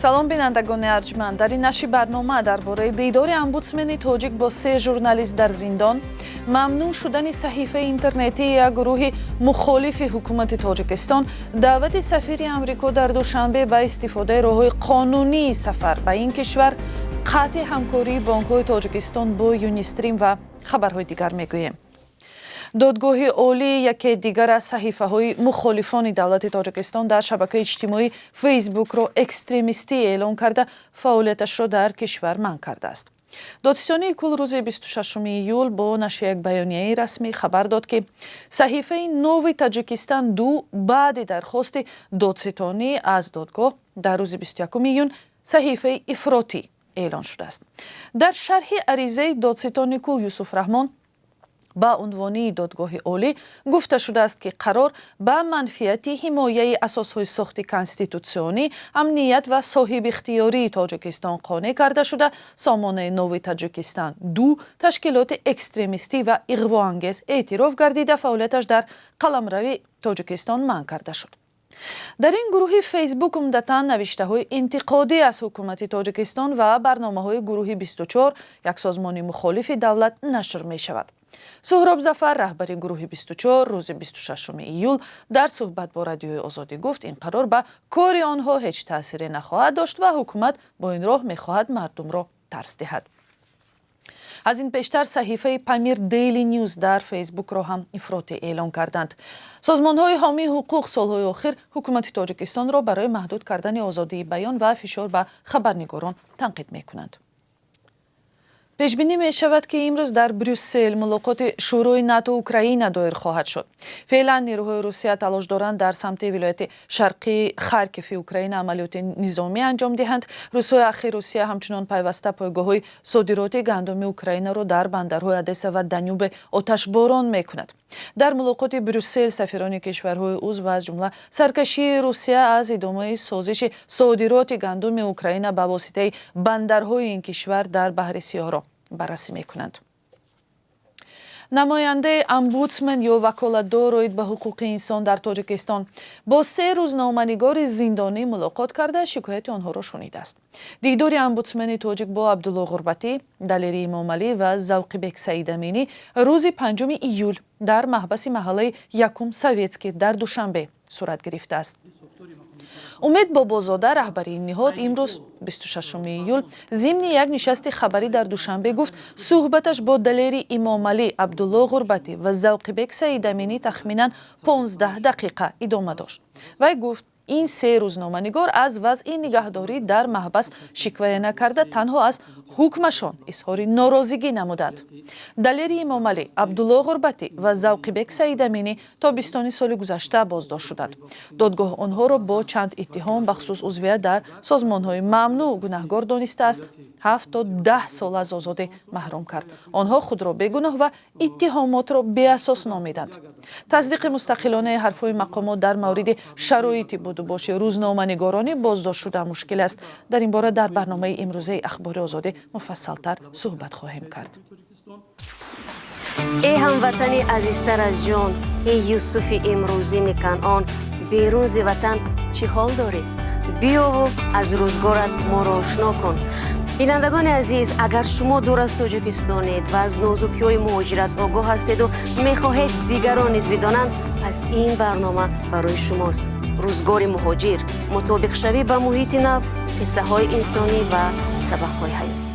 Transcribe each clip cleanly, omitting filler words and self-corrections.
салом бинандагони арҷманд, дар ин нашри барнома дар бораи дидори омбудсмени тоҷик бо 3 журналист дар зиндон, мамнӯъ шудани саҳифаи интернетии як гурӯҳи мухолифи ҳукумати Тоҷикистон, даъвати сафири Амрико дар душанбе ба истифодаи роҳҳои қонунии сафар ба ин кишвар, қатъи ҳамкории бонкҳои Тоҷикистон бо Юнистрим ва хабарҳои дигар мегӯем. додгоҳи олӣ яке дигар аз саҳифаҳои мухолифони давлати Тоҷикистон дар шабакаи иҷтимоӣ фейсбукро экстремистӣ эълон карда, фаъолияташро дар кишвар манъ кардааст. Додстонии Кул рӯзи 26 июл бо нашри як баёнияи расмӣ хабар дод ки саҳифаи Нови Таҷикистан-2 баъди дархости додситонӣ аз додгоҳ дар рӯзи 21 июн саҳифаи ифротӣ эълон шудааст. Дар шарҳи аризаи додситони Кул Юсуф Раҳмон ба унвони додгоҳи олӣ гуфта шудааст ки қарор ба манфиати ҳимояи асосҳои сохти конститутсионӣ, амният ва соҳибихтиёрии Тоҷикистон қонеъ карда шуда, сомонаи Нови Таҷикистан-2 ташкилоти экстремистӣ ва иғвоангез эътироф гардида, фаъолияташ дар қаламрави Тоҷикистон манъ карда шуд. дар ин гурӯҳи фейсбук умдатан навиштаҳои интиқодӣ аз ҳукумати Тоҷикистон ва барномаҳои гурӯҳи 24, як созмони мухолифи давлат, нашр мешавад. Суҳроб Зафар, раҳбари гурӯҳи 24, рӯзи 26 июл дар суҳбат бо Радиои Озодӣ гуфт, ин қарор ба кори онҳо ҳеҷ таъсире нахоҳад дошт ва ҳукумат бо ин роҳ мехоҳад мардумро тарс диҳад. аз ин пештар саҳифаи Памир Дейли Ньюз дар фейсбукро ҳам ифротӣ эълон карданд. созмонҳои ҳомии ҳуқуқ солҳои охир ҳукумати Тоҷикистонро барои маҳдуд кардани озодии баён ва фишор ба хабарнигорон танқид мекунанд. пешбинӣ мешавад ки имрӯз дар Брюссел мулоқоти шӯрои НАТО Украина доир хоҳад шуд. феълан нирӯҳои Русия талош доранд дар самти вилояти шарқии Харкиви Украина амалиёти низомӣ анҷом диҳанд. рӯзҳои ахир Русия ҳамчунон пайваста пойгоҳҳои содироти гандуми Украинаро дар бандарҳои Одесса ва Данюбе оташборон мекунад. дар мулоқоти Брюссел сафирони кишварҳои узв аз ҷумла саркашии Русия аз идомаи созиши содироти гандуми Украина ба воситаи бандарҳои ин кишвар дар баҳри Сиёҳро баррасӣ мекунанд. намояндаи омбудсмен ё ваколатдор оид ба ҳуқуқи инсон дар Тоҷикистон бо 3 рӯзноманигори зиндонӣ мулоқот карда шикояти онҳоро шунидааст. дидори омбудсмени тоҷик бо Абдулло Ғурбатӣ, Далери Имомалӣ ва Завқибек Саидаминӣ рӯзи 5 июл дар маҳбаси маҳаллаи 1 Советский дар Душанбе сурат гирифтааст. умед бобозода, раҳбари ин ниҳод, имрӯз 26 июл зимни як нишасти хабарӣ дар Душанбе гуфт, суҳбаташ бо Далери Имомалӣ, Абдулло Ғурбатӣ ва Завқибек Саидаминӣ тахминан 15 дақиқа идома дошт. вай гуфт, ин 3 рӯзноманигор аз вазъи нигаҳдорӣ дар маҳбас шиквая накарда, танҳо аз ҳукмашон изҳори норозигӣ намуданд. Далери Имомалӣ, Абдулло Ғурбатӣ ва Завқибек Саидаминӣ тобистони соли гузашта боздошт шуданд. додгоҳ онҳоро бо чанд иттиҳом бахусус узвият дар созмонҳои мамнӯъ гунаҳгор донистааст, 7 то 10 сол аз озодӣ маҳрум кард. онҳо худро бегуноҳ ва иттиҳомотро беасос номиданд. тасдиқи мустақилонаи ҳарфҳои мақомот дар мавриди шароити будубоши рӯзноманигоронӣ боздошт шуда мушкил аст. дар ин бора дар барномаи имрӯзаи ахбори озодӣ муфассалтар суҳбат хоҳем кард. эй ҳамватани азизтар аз ҷон, эй Юсуфи имрӯзини Канъон, берун зи ватан чӣ ҳол доред? биёву аз рӯзгорат моро ошно кун. бинандагони азиз, агар шумо дур аз Тоҷикистонед ва аз нозукиҳои муҳоҷират огоҳ ҳастеду мехоҳед дигарон низ бидонанд, пас ин барнома барои шумост. рӯзгори муҳоҷир, мутобиқшавӣ ба муҳити нав, қиссаҳои инсонӣ ва сабақҳои ҳаётӣ.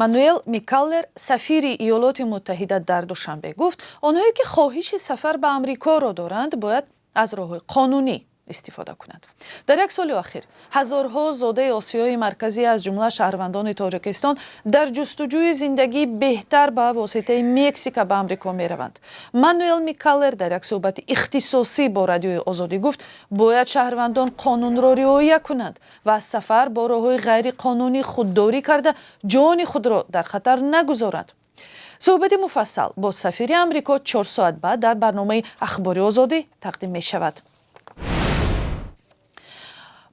Мануэл Микаллер, сафири Иёлоти Муттаҳида дар Душанбе, гуфт, онҳое ки хоҳиши сафар ба Амрикоро доранд, бояд аз роҳҳои қонунӣ истифода кунанд. дар як соли охир ҳазорҳо зодаи Осиёи марказӣ аз ҷумла шаҳрвандони Тоҷикистон дар ҷустуҷӯи зиндагии беҳтар ба воситаи Мексика ба Амрико мераванд. Мануэл Микаллер дар як суҳбати ихтисосӣ бо Радиои Озодӣ гуфт, бояд шаҳрвандон қонунро риоя кунанд ва аз сафар бо роҳҳои ғайриқонунӣ худдорӣ карда ҷони худро дар хатар нагузоранд. суҳбати муфассал бо сафири Амрико 4 соат баъд дар барномаи Ахбори Озодӣ тақдим мешавад.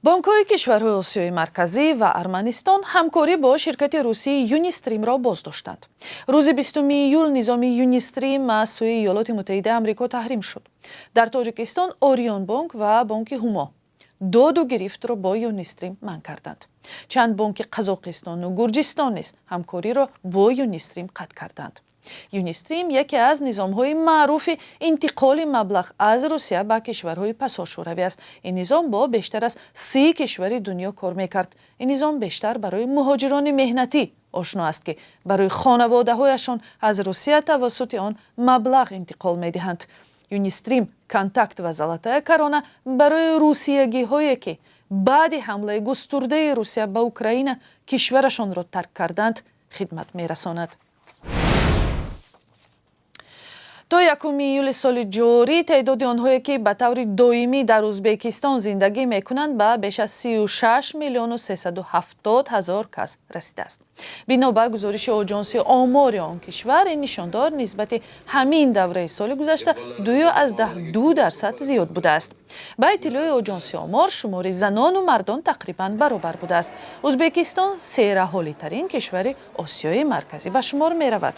бонкҳои кишварҳои Осиёи марказӣ ва Арманистон ҳамкорӣ бо ширкати русии Юнистримро боздоштанд. рӯзи 20 июл низоми Юнистрим аз сӯи Иёлоти Муттаҳидаи Амрико таҳрим шуд. дар Тоҷикистон Орион бонк ва бонки Ҳумо داد و گریفت رو با یونیستریم منع کردند. چند بانک قزاقستان و گرجستان نیز همکاری را با یونیستریم قطع کردند. یونیستریم یکی از نظام‌های معروف انتقال مبلغ از روسیه به کشورهای پساشوروی است. این نظام با بیشتر از 30 کشور دنیا کار می‌کرد. این نظام بیشتر برای مهاجران مهنتی آشنا است که برای خانواده‌هایشان از روسیه توسط آن مبلغ انتقال می‌دهند. یونیستریم کنتاکت و زلاتای کرونا برای روسیگی‌هایی که بعد حمله گسترده روسیه به اوکراین کشورشان را ترک کردند خدمت می‌رساند. تا 1 ایول سال جاری تعداد آنهایی که به طور دائمی در ازبکستان زندگی میکنند به بیش از 36 میلیون و 370 هزار کس رسیده است. بنا به گزارش آژانس آمار آن کشور، این نشاندار نسبت همین دوره سال گذشته 2.2% زیاد بوده است. به اطلاع آژانس آمار شمار زنان و مردان تقریبا برابر بوده است. ازبکستان سه‌رحالی ترین کشور آسیای مرکزی به شمار می رود.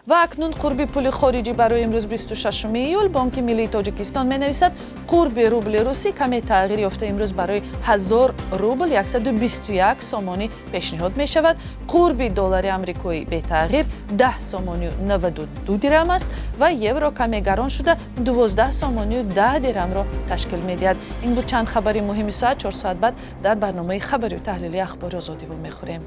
و اکنون قرب پول خارجی برای امروز 26 ایول بانک ملی تاجیکستان می نویسد قرب روبل روسی کمی تغییر یافته امروز برای 1000 روبل 121 سامانی پیشنهاد می شود. قرب دلار آمریکایی به تغییر 10 سامانی و 92 درهم است و یورو کمی گران شده 12 سامانی و 10 درهم را تشکیل می دهد. این بود چند خبری مهم ساعت 4 ساعت بعد در برنامه خبری و تحلیلی اخبار آزادی و می خوریم.